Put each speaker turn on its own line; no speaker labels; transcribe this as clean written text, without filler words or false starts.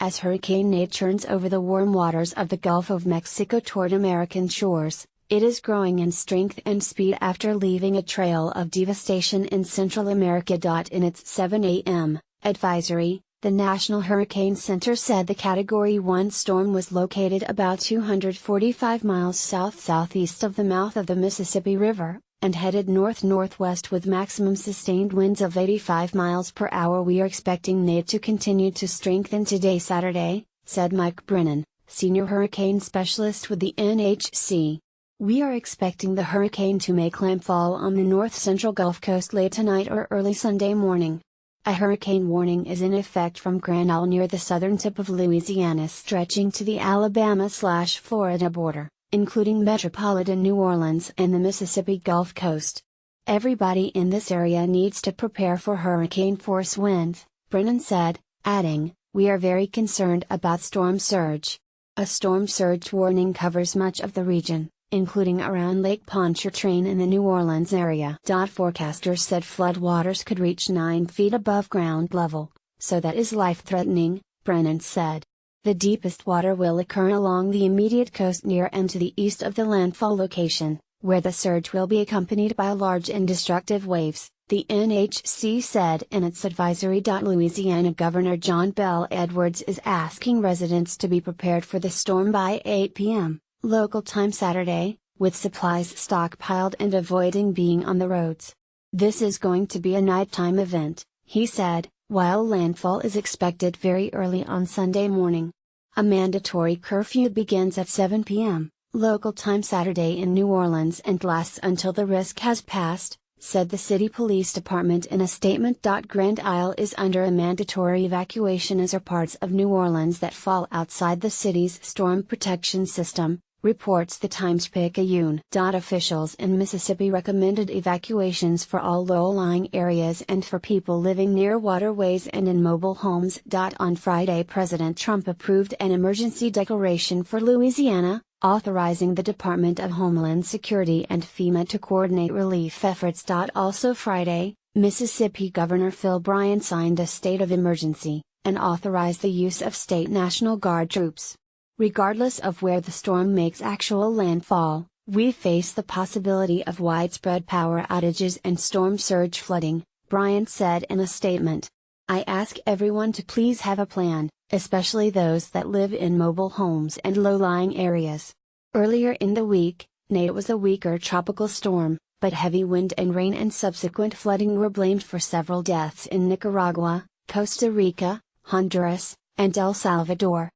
As Hurricane Nate churns over the warm waters of the Gulf of Mexico toward American shores, it is growing in strength and speed after leaving a trail of devastation in Central America. In its 7 a.m. advisory, the National Hurricane Center said the Category 1 storm was located about 245 miles south-southeast of the mouth of the Mississippi River, and headed north-northwest with maximum sustained winds of 85 miles per hour. We are expecting Nate to continue to strengthen today, Saturday, said Mike Brennan, senior hurricane specialist with the NHC. We are expecting the hurricane to make landfall on the north-central Gulf Coast late tonight or early Sunday morning. A hurricane warning is in effect from Grand Isle near the southern tip of Louisiana stretching to the Alabama/Florida border, including metropolitan New Orleans and the Mississippi Gulf Coast. Everybody in this area needs to prepare for hurricane-force winds, Brennan said, adding, "We are very concerned about storm surge. A storm surge warning covers much of the region, including around Lake Pontchartrain in the New Orleans area." Forecasters said floodwaters could reach 9 feet above ground level, so that is life-threatening, Brennan said. The deepest water will occur along the immediate coast near and to the east of the landfall location, where the surge will be accompanied by large and destructive waves, the NHC said in its advisory. Louisiana Governor John Bell Edwards is asking residents to be prepared for the storm by 8 p.m. local time Saturday, with supplies stockpiled and avoiding being on the roads. "This is going to be a nighttime event," he said, while landfall is expected very early on Sunday morning. A mandatory curfew begins at 7 p.m. local time Saturday in New Orleans and lasts until the risk has passed, said the city police department in a statement. Grand Isle is under a mandatory evacuation as are parts of New Orleans that fall outside the city's storm protection system, reports the Times-Picayune. Officials in Mississippi recommended evacuations for all low-lying areas and for people living near waterways and in mobile homes. On Friday, President Trump approved an emergency declaration for Louisiana, authorizing the Department of Homeland Security and FEMA to coordinate relief efforts. Also Friday, Mississippi Governor Phil Bryant signed a state of emergency, and authorized the use of state National Guard troops. "Regardless of where the storm makes actual landfall, we face the possibility of widespread power outages and storm surge flooding," Bryant said in a statement. "I ask everyone to please have a plan, especially those that live in mobile homes and low-lying areas." Earlier in the week, Nate was a weaker tropical storm, but heavy wind and rain and subsequent flooding were blamed for several deaths in Nicaragua, Costa Rica, Honduras, and El Salvador.